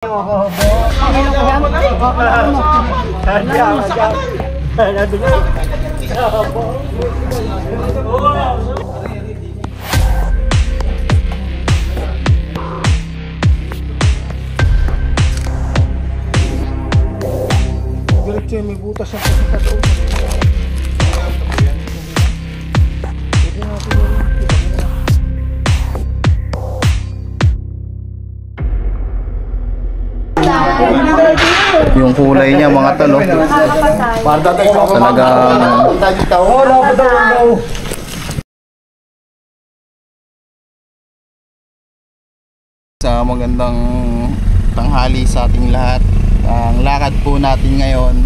Diretso may butas ang kasi yung kulay niya mga talo. Talagang sa magandang tanghali sa ating lahat. Ang lakad po natin ngayon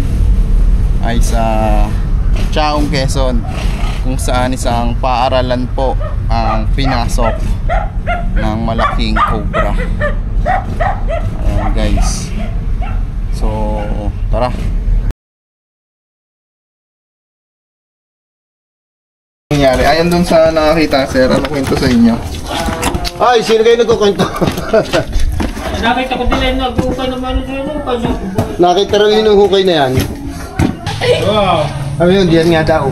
ay sa Chaong, Quezon, kung saan isang paaralan po ang pinasok ng malaking cobra. Ayan guys, so tara. Nangyari, ayan dun sa nakakita sir, ano kwento sa inyo? Ay, sino kayo nagkukwento? Nakita ko nila yung nag-ukay naman yung hukay. Nakita rin yung hukay na yan. Wow. Ano yun, diyan nga daw.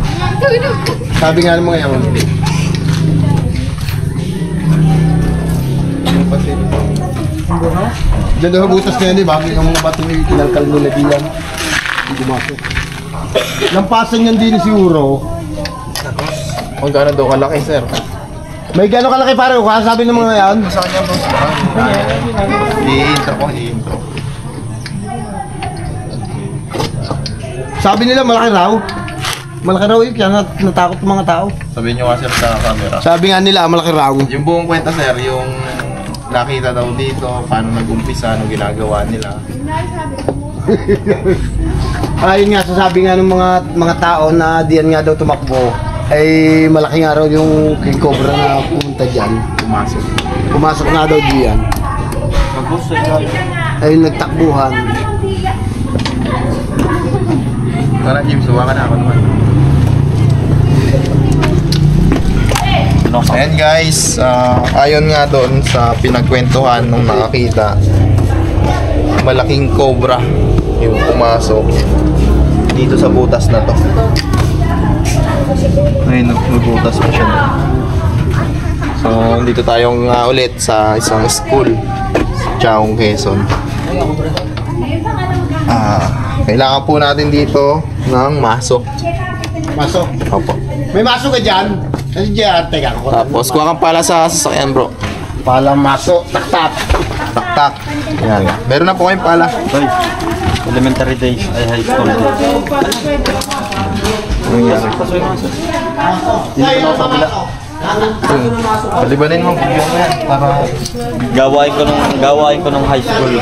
Sabi nga ng mga yan. Diyan daw butas na yan eh, bakit yung mga batong itinalkal nila diyan. Hindi gumasok. Lampasan yan din siguro. Magkano daw kalaki sir? May gano'ng kalaki pare ko, sabi ng mga yan. Sa kanya bro, i-intro ko, i-intro. Sabi nila malaki raw. Malaki raw yun, kaya natakot ng mga tao. Sabihin nyo nga sir sa camera. Sabi nga nila malaki raw. Yung buong kwenta sir, yung nakita daw dito, paano nag-umpisa, ano ginagawa nila. Ayun nga, sasabi nga ng mga tao na diyan nga daw tumakbo. Ay malaki nga raw yung king cobra na pumunta dyan. Pumasok nga daw diyan. Ay nagtakbuhan. Tara Jim, suwa ka na ako naman. Ayan guys, ayon nga doon sa pinagkwentuhan nung nakakita, malaking cobra yung pumasok dito sa butas na to. Ayun, nagbutas pa siya. So, dito tayong ulit sa isang school sa Chaong, Quezon. Kailangan po natin dito ng maso. Maso? Opo. May maso ka dyan? Kasi dyan, teka ko. Tapos, kuha kang pala sa sasakyan bro. Pala maso, taktak. Tak-tak. Yan. Meron na po kayong pala. Elementary days ay high school. Dito sa kabila. Palibanin mo. Para Gawain ko nung high school.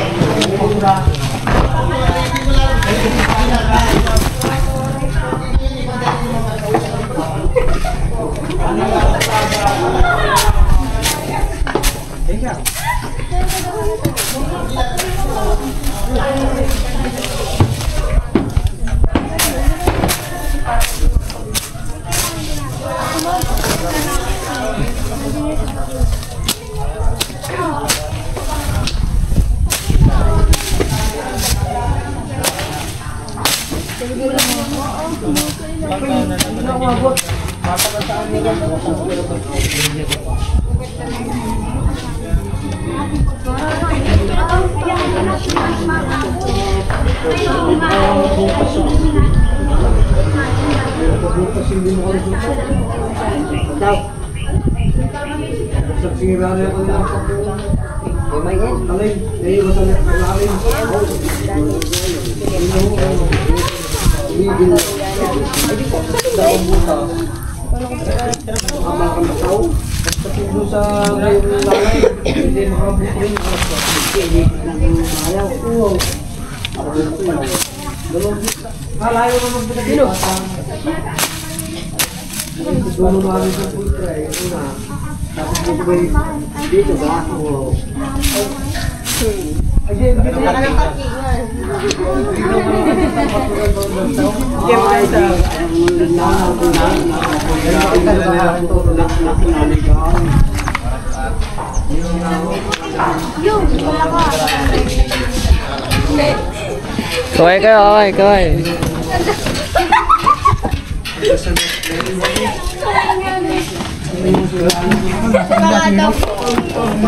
Kaway kayo, kaway.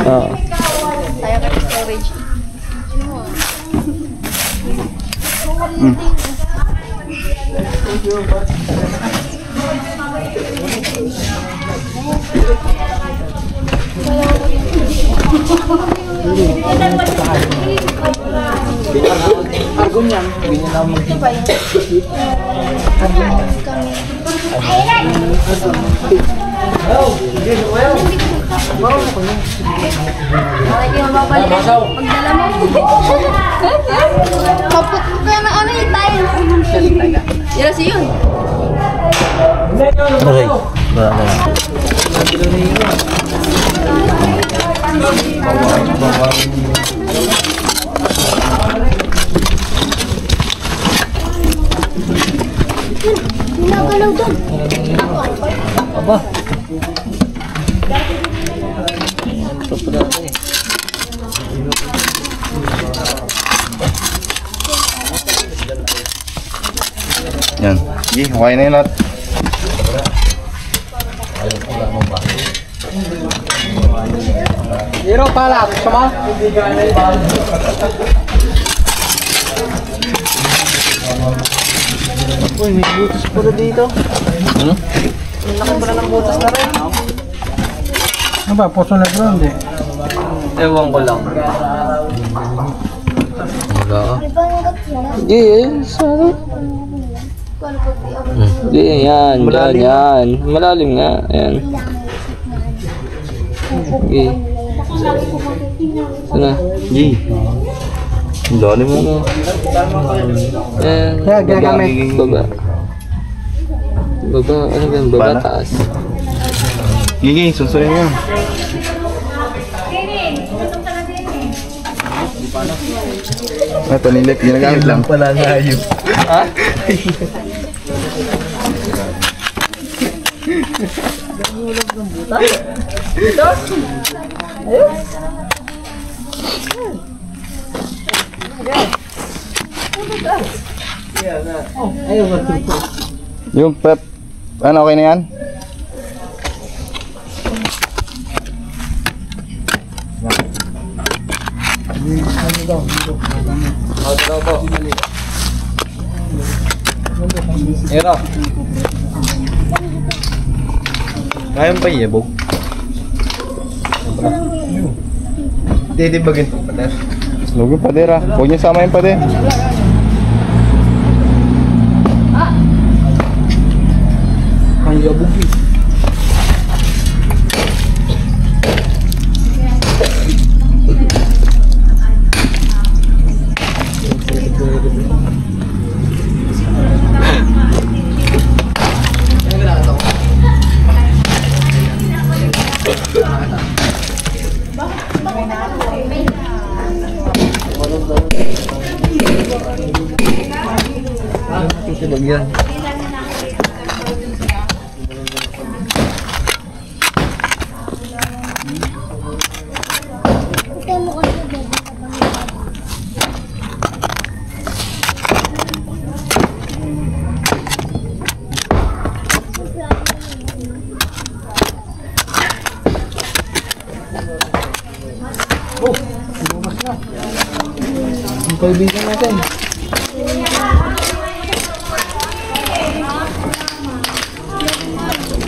Oo. Saya ka storage. Pagdala mo. Kaput mo kaya ng ano yung tayo. Yan si yun. Aray. Wala na. Ginagalaw doon. Aba. Yan. Sige, okay na yun lahat. Hero pala, sama? Uy, may butas pala dito. Ano? Ang laki pala ng butas na rin. Ano ba? Poso na ground eh. Ewan ko lang. Wala ka. Hindi, sana. Hindi, yan. Malalim. Yan. Malalim nga. Ayan. Okay. Sana. G. Ang lalim mo. Ano? Ayan. Kaya gagamit. Baba. Baba. Ano ba? Baba Para? taas. Gigi, susunod mo. Ito, nilip. Ginagamit lang. Pala na yun. Ha? Yung prep. Ano, okay na yan? Hero. Ngayon pa yebog. Titibagin po pala. Huwag yung pader ah. Huwag niyo sama yung pader. Ang yabog eh. Titibagyan. Ang kaibigan natin.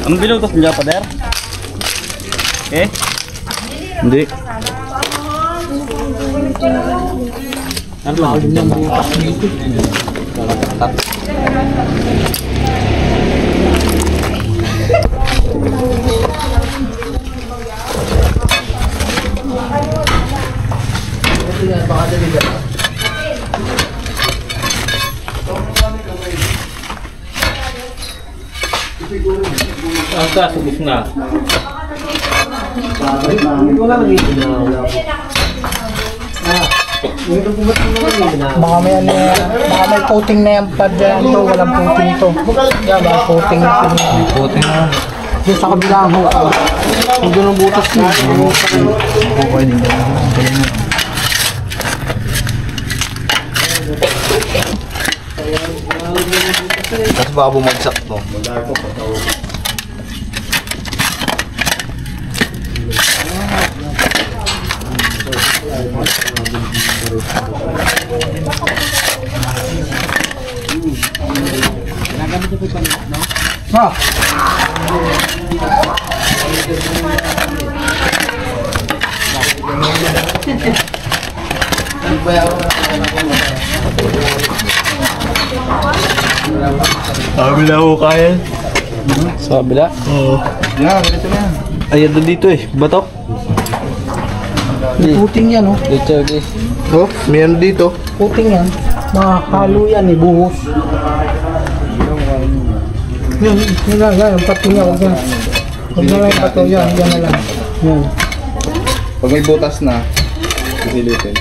Anong binutos niya, pader? Eh? Hindi. Ano ba? Ang kasubos na. Baka may ano yan, baka may coating na yan pad dyan to, walang coating to. Yeah, baka coating na to. Puti na. Doon sa kabilang ho. Kung doon ang butas niya. Okay din. Tapos baka bumagsak to. Sabi na ako kaya. Sa kabila. Yan, ganito na yan. Ayan doon dito eh. Bato. Puting yan, oh. Dito guys. Oh, meron dito. Puting yan. Mahalo yan, eh. Buhos. Yan, yan lang, yan. Ang pato niya, huwag yan. Huwag na lang yung pato, yan. Yan na lang. Yan. Pag may butas na, sisilitin.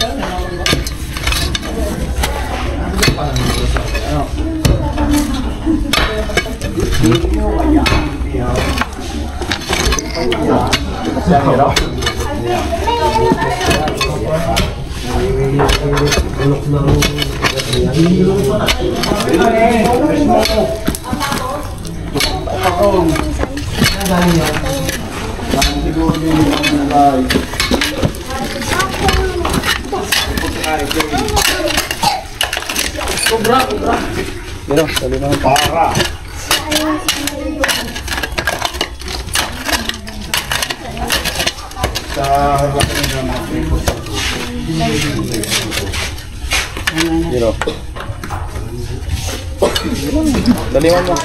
Daliwan mo.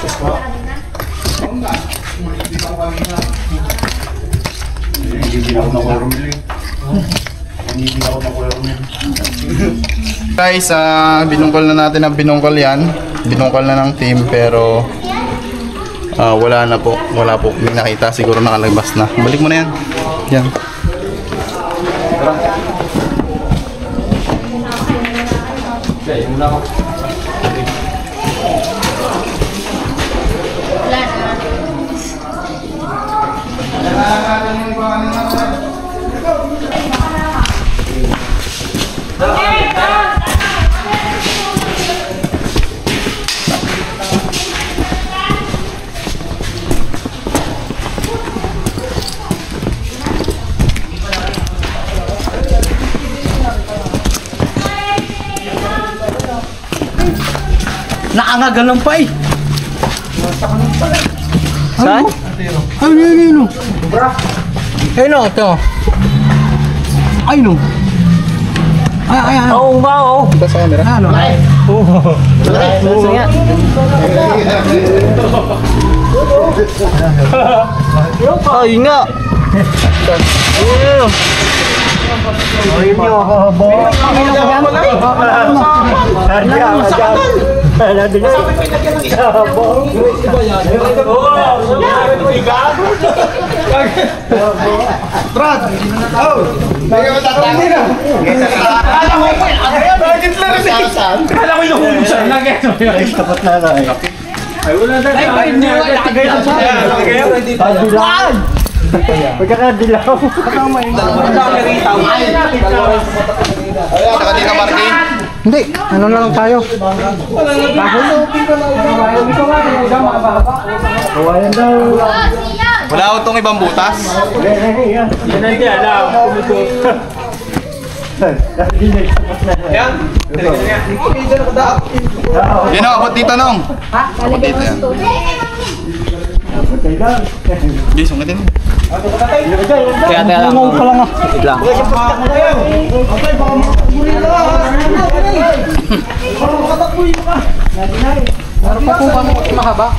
Guys, binungkal na natin ang binungkal yan. Binungkal na ng team pero wala na po. Wala po. May nakita. Siguro nakalabas na. Balik mo na yan. Yan. Nakangagalang pa eh. Saan? Ay, no. Ay, no, ito. Ay, no. Ay. Oo ba, oo. Ano? Sige nga. Oh, yun nga. Saka di ka marking. Hindi, ano na lang tayo. Wala ko itong ibang butas. Yan o, abot dito nung. Abot dito yan. Hindi, sungatin mo. Kaya lang. Pa lang ah. Wait lang. Mahaba.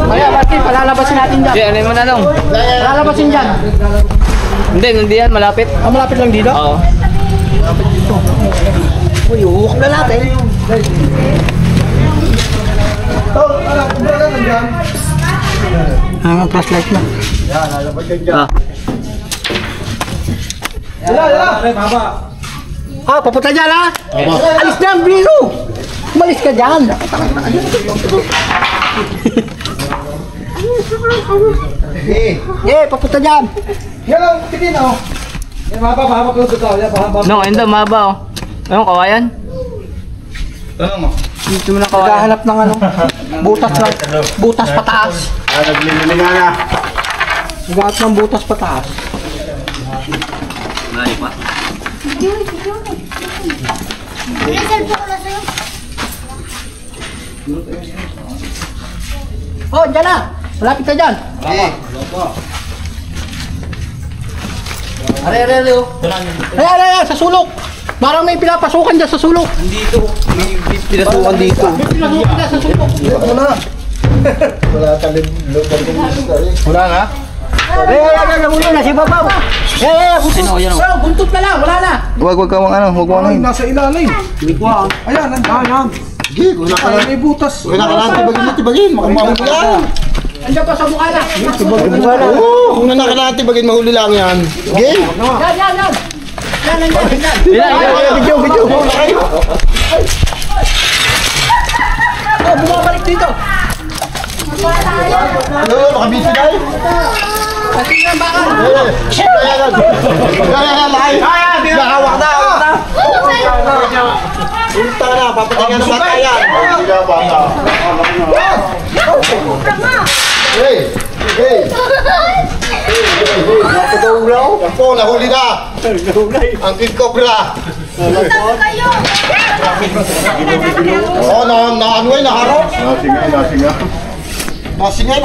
Kaya bakit palalabasin natin dyan? Sige, ano mo na nung? Palalabasin dyan. Hindi yan, malapit. Ah, malapit lang dito? Oo. Uy, uwak na natin. Ang flashlight na. Ah, papunta dyan ha? Alis na, Biro! Umalis ka dyan! Papunta dyan! Yan ang tikin oh. Yan mahaba ko sa tao. Yan mahaba. No, ayun daw, mahaba oh. Ayun, kawayan. Dito mo na kawayan. Naghahanap ng ano, butas lang. Butas pataas. Naglililing na. Naghahanap ng butas pataas. May cellphone ko na sa'yo. Oh, dyan na! Malapit ka dyan! Are, sa sulok! Parang may pinapasukan dyan sa sulok! Pinasukan dito. Pinasukan dyan sa sulok! Wala ka din. Wala na? Namulo na si Babaw! Buntot na lang, wala na! Huwag ka huwag mo ano. Nasa ilalim! Ayan, nandiyan! Gig, wala ka lang. May butas! Wala ka lang. Tibagin. Makamahuli yan. Andiyan pa sa mukha na! Oo. Kung nakakalati, bagay mahuli lang yan. Gig. Yan! Video. Oh, bumabalik dito! Ano, makabisi na eh. Pati na bakal! Nakawak na. Punta na, papatingin sa bata yan. Hey! Napadaulaw? Ako, nahuli na. Ang King Cobra. Punta ko kayo. Oo, ano eh, naharap. Nasinga.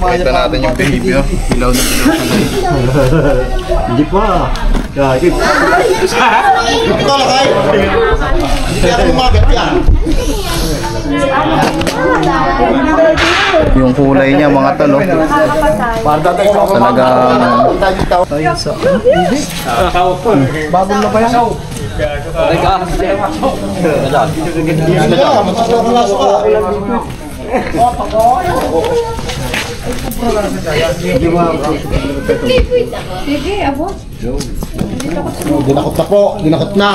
Pakita natin yung behavior. Ilaw na ilaw. Hindi pa. Ito lang ay. Hindi kaya lumagat yan. Yung kulay niya mga talo. Talagang Sige, abot. Dinakot na po. Dinakot na.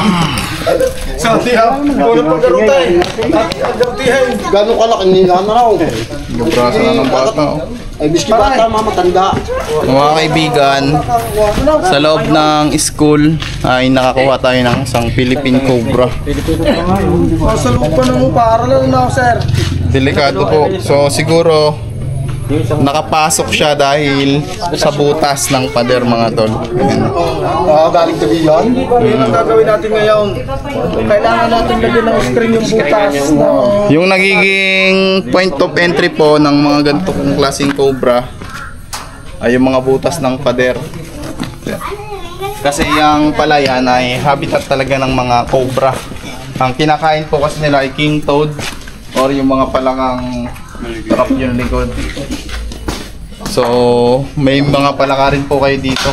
Gano'ng kalaki nila na raw. yung braso na ng bata. Ay, biski bata, mamatanda. Mga kaibigan, sa loob ng school ay nakakuha tayo ng isang Philippine Cobra. Sa lupa na mo, para lang na, sir. Delikado po. So siguro nakapasok siya dahil sa butas ng pader mga tol. Ayan. Galing tabi yan. Yun ang gagawin natin ngayon. Kailangan natin lagyan ng screen yung butas. Yung nagiging point of entry po ng mga ganitong klaseng cobra ay yung mga butas ng pader. Kasi yung palayan ay habitat talaga ng mga cobra. Ang kinakain po kasi nila ay king toad or yung mga palakang trap yung likod. So, may mga palaka rin po kayo dito.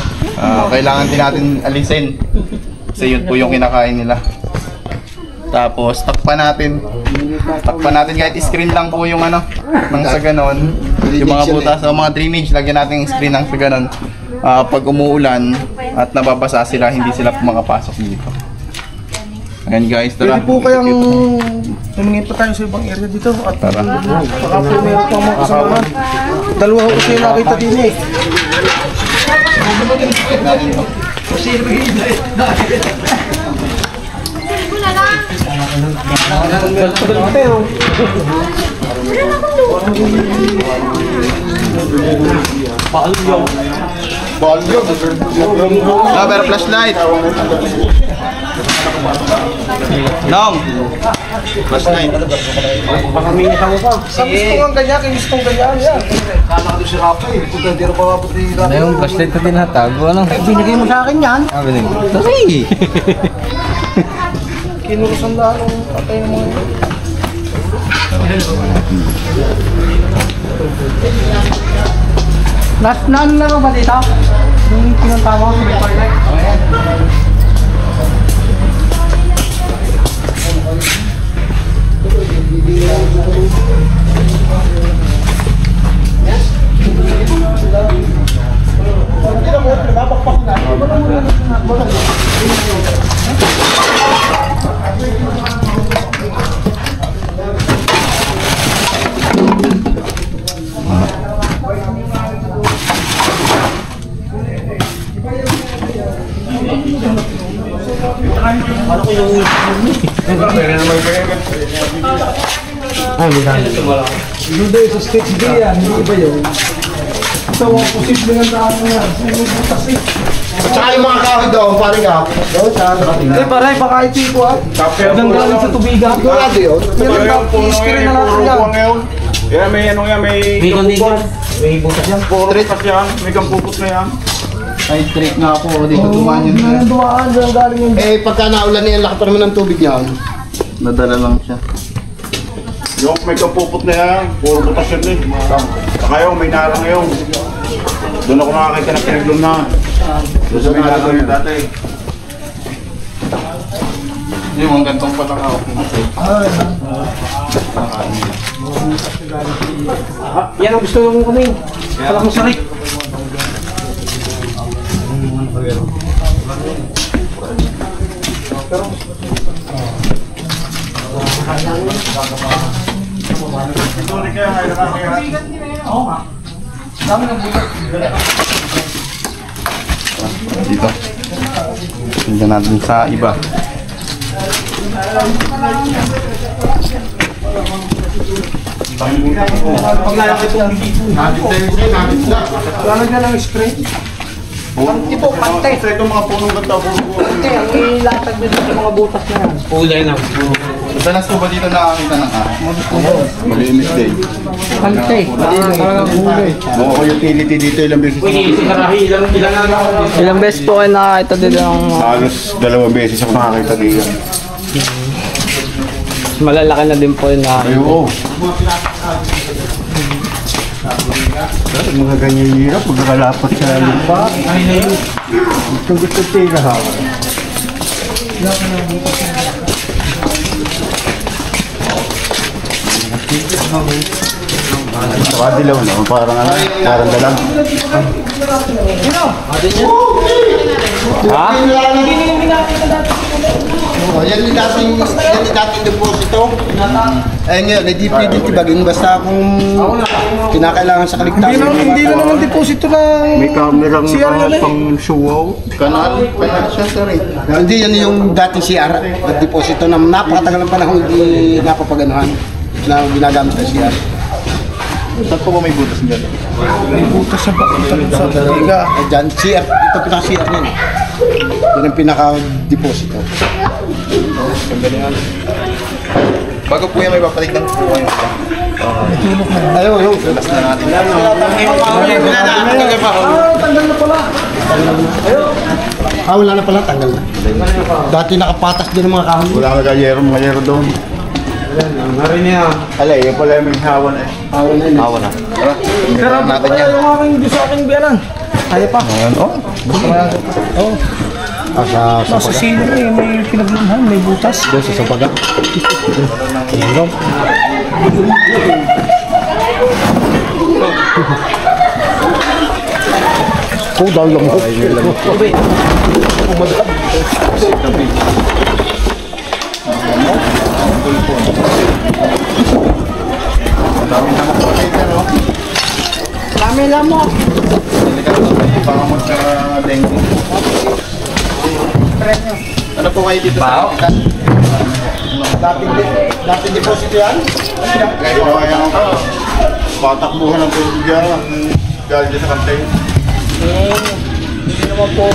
Kailangan din natin alisin. Kasi yun po yung kinakain nila. Tapos, takpan natin. Kahit screen lang po yung ano, nang sa ganon. Yung mga butas, o mga drainage, lagyan natin yung screen nang sa ganon. Pag umuulan at nababasa sila, hindi sila makapasok dito. Ayan guys, tara. Pwede po kayang tumingin pa tayo sa ibang area dito at Tara. baka po meron pang mga kasamahan. Dalawa ko kasi nakita din eh. Pero flashlight. Nong. Flashlight. Sa gusto kong ganyan, kaya gusto kong ganyan. Yan. Ano yung flashlight na tinatago? Ano? Binigay mo sa akin yan. Binigay mo? Sorry! Kinurusan lang ng patay ng mga yun. Last na ano lang ba dito? Yung pinunta mo sa may toilet? Hindi sa sketch day yan, hindi iba yun. Ito ang posible ng daan na yan. May butas eh. At saka yung mga kahoy doon, parang ka. Doon sa nakatingin. Eh, paray, baka ito ko ah. Nanggaling sa tubigan. Sigurado yun. Yan ang i-screen na natin yan. Yeah, may ano yan, may kampupot. May butas yan. Puro butas yan, may kampupot na yan. Ay, trick nga po. Dito dumaan yun. Yan ang dumaan, yan galing yung... Eh, pagka naulan niya, laki pa naman ng tubig niya. Nadala lang siya. Yung may kampupot na yan, puro butas yan eh. Saka yung may nara ngayon. Doon ako nakakita ng pinaglum na. Doon sa may nara ngayon dati. Yung ang gantong pala ka. Yan ang gusto yung kaming. Kala kong sarik. Dito. Tingnan natin sa iba. Lalagyan ng spray. Tipo, pante. Kasi itong mga punong ganda, Pante, ang ilatag nito sa mga butas na yan. Kulay na. Madalas po ba dito nakakita ng malinis day? Pante. Mga ko utility dito ilang beses. Ilang beses po kayo nakakita dito ng Halos 2 beses ako nakakita dito. malalaki na din po yun na Ayun. Mga ganyan hirap, pagkakalapat sa lupa. Gusto tira ha. Dilaw na, parang ano, parang dalang. Ha? Oh, yan yung dating deposito. Eh ngayon, hindi pwede tibagin basta kung kinakailangan sa kaligtasan. Hindi na naman deposito ng... May kamerang CR pang suwaw. Kanal siya sir eh. Hindi yan yung dating CR at deposito na napakatagal ng panahon hindi napapaganuhan na ginagamit sa CR. Saan po ba may butas dyan? May butas sa tiga. Eh dyan, CR, ito pinaka-CR yun. Yan ang pinaka-deposito. Bago po yan may papalitan po kayo. Ayun, yun. Labas na natin. Ah, wala na pala, tanggal na. Dati nakapatas din ng mga kahoy. Wala nga mga yero doon. Alay, yun pala yung may hawan eh. Awa na. Tara, tingnan natin yan. Yung aking gusto aking biyanan. Kaya pa. Ayan, oh. Nasa silo eh, may pinaglumhan, may butas. Doon sa sapaga. Oh, dahil lang. Dami lang mo. Pangamot sa dengue. Ano po kayo dito sa kapitan? Dating deposito yan? Kahit na kaya ako, patakbuhan ng tubig yan. Galing dyan sa kantay. Hindi naman po...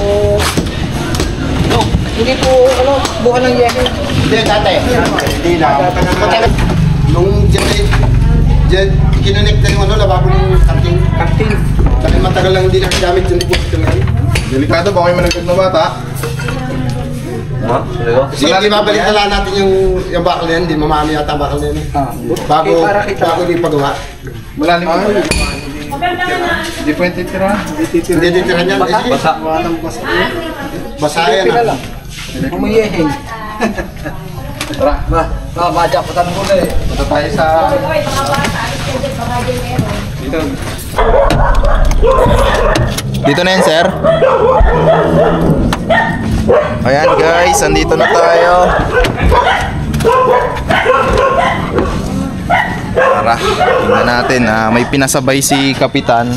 No, hindi po, ano, bukan ng yeke. Hindi, dati. Hindi na. Matagal. Nung dyan, kinonect na yung ano, lababo ng karting. Captain. Dahil matagal lang hindi nakagamit yung deposito na yun. Delikado ba kayo managdag na bata? Kasi hindi mabalik na lang natin yung bakal na yan, hindi mamami yata ang bakal na yan. Bago hindi pagawa. Malalim po. Hindi po yung titira. Hindi titirahan yan. Basa. Basa yan. Umuyeheng. Tara, Madyaputan mo na eh. punta tayo sa... Dito. Dito na yan, sir. Ayan guys, andito na tayo. Tara, tingnan natin. May pinasabay si Kapitan.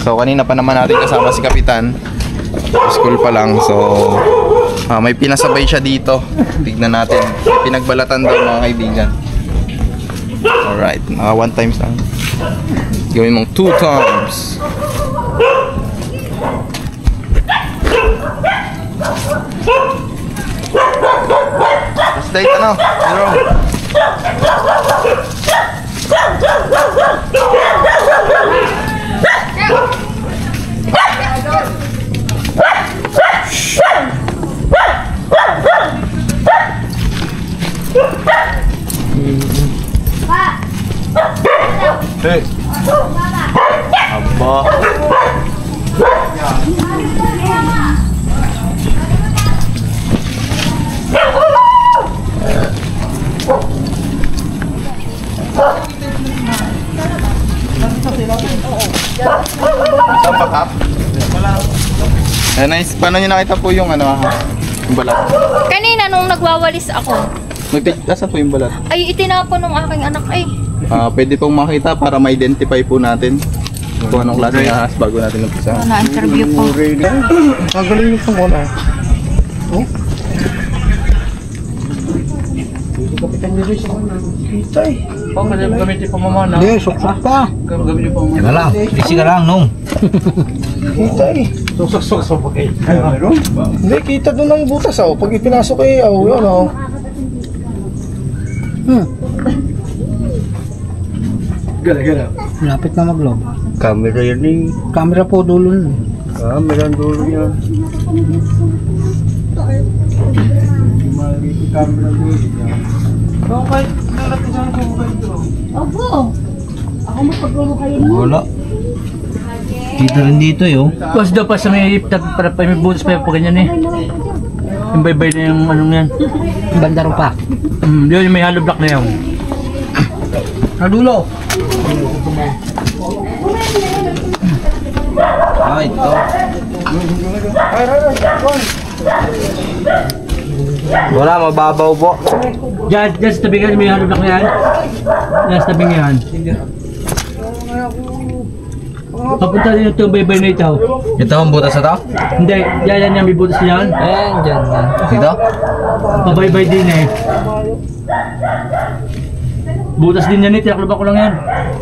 So kanina pa naman natin kasama si Kapitan. School pa lang. So May pinasabay siya dito. Tignan natin. Pinagbalatan daw mga kaibigan. Alright, naka 1 times lang. Gawin mong 2 times. Last date ano? Zero. Hey. Aba. Saan pa, Kap? Nice. Paano nyo nakita po yung ano ha? Yung balat? Kanina nung nagwawalis ako, Nasaan po yung balat? ay itinapon ng aking anak ay. Pwede pong makita para ma-identify po natin kung anong klase ng ahas bago natin umpisa. Na-interview po. Magaling ito muna. Gamitin po mama na. Hindi, suksok pa. Gamitin po mama. Teka lang, busy ka lang, nung. Susok-susok po kayo. Hindi, kita doon ang butas oh. Pag ipinasok yun oh. Gala-gala. Lapit na mag-log. Camera yan eh. Camera po dulo nun. Camera ang dulo yan. Opo. Ako mapagmumukhayin mo. Wala. Kita rin dito yun. Tapos daw pa sa may may butas pa yung ganyan eh. Yung baybay na yung anong yan. Bandaro pa. Yun yung may hollow block na yun. Nadulo. Ito. Wala, mababaw po. Diyan sa tabi nga may hollow block na yan. Diyan sa tabi nga yan. Papunta din ito yung baybay na ito. Ito ang butas na to? Hindi, yan may butas na yan. Dyan na. Dito? Pabaybay din eh. Butas din yan eh, tinaklaba ko lang yan.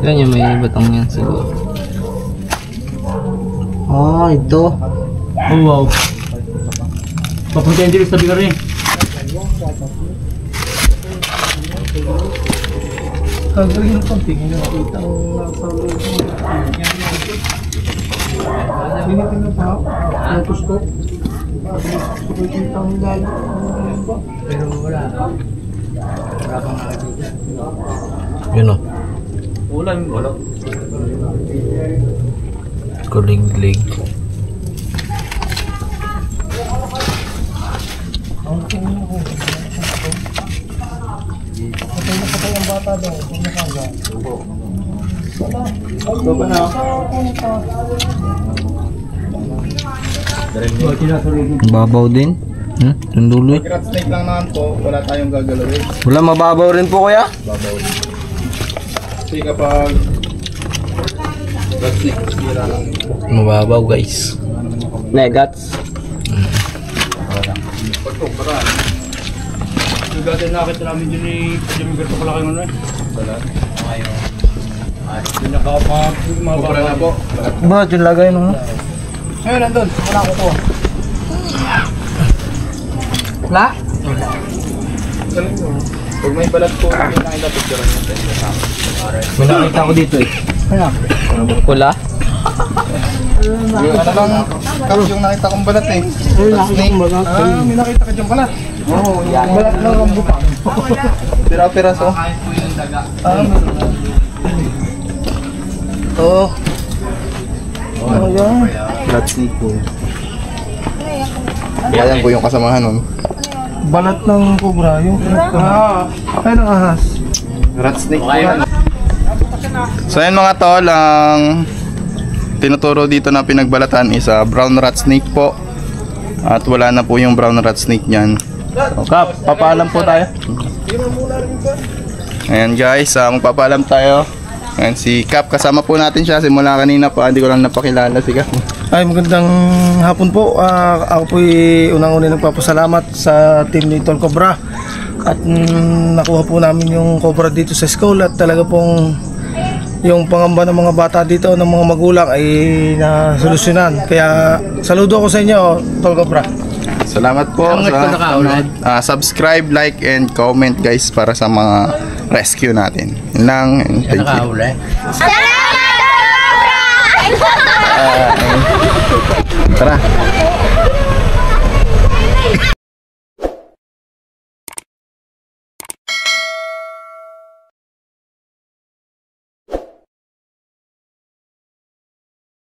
Yan yung may batang yan siguro. Ito. Oh wow. Papunta yung dito sa tabi ka rin. Kagaling ng konti. Hindi nakita ang nasa loob. Binitin na pa. Autoscope. Gusto ko kita ang lalo. Pero wala. Yun o. Wala. Kulig-lig. Babaw din. Yung dulo eh. Rat snake lang naman po, wala tayong gagalawin. Wala, mababaw rin po kuya. Babaw. Kasi kapag rat snake, sira lang. Mababaw guys. Negats. Yung dati nakita namin dyan eh, yung ganito kalaki mo na eh. Wala. Yung Kupra na po. Bakit yung lagay nung? Ayun, nandun. Wala ko po. Wala? Pag may balat po, hindi nakita picture nyo. May nakita ko dito eh. Pula. Yung ano lang, karos yung nakita kong balat eh. Snake. May nakita ka dyan pala. Oo, balat lang ang butang. Pira-piraso. Oo. Rat snake po. Yan po yung kasamahan nun. Balat ng cobra. Yung ay ng ahas. Rat snake po yan. So yan mga tol, ang tinuturo dito na pinagbalatan is brown rat snake po. At wala na po yung brown rat snake niyan. So Kap, papaalam po tayo. Ayan guys, magpapaalam tayo. Ayan si Kap, kasama po natin siya simula kanina pa, hindi ko lang napakilala si Kap. Ay, magandang hapon po. Ako po unang-una nagpapasalamat sa team ni Tol Cobra. At nakuha po namin yung Cobra dito sa school at talaga pong yung pangamba ng mga bata dito, ng mga magulang ay nasolusyonan. Kaya saludo ako sa inyo, Tol Cobra. Salamat po sa subscribe, like, and comment guys para sa mga rescue natin. Yun lang. And thank you. Salamat, Cobra! Tara.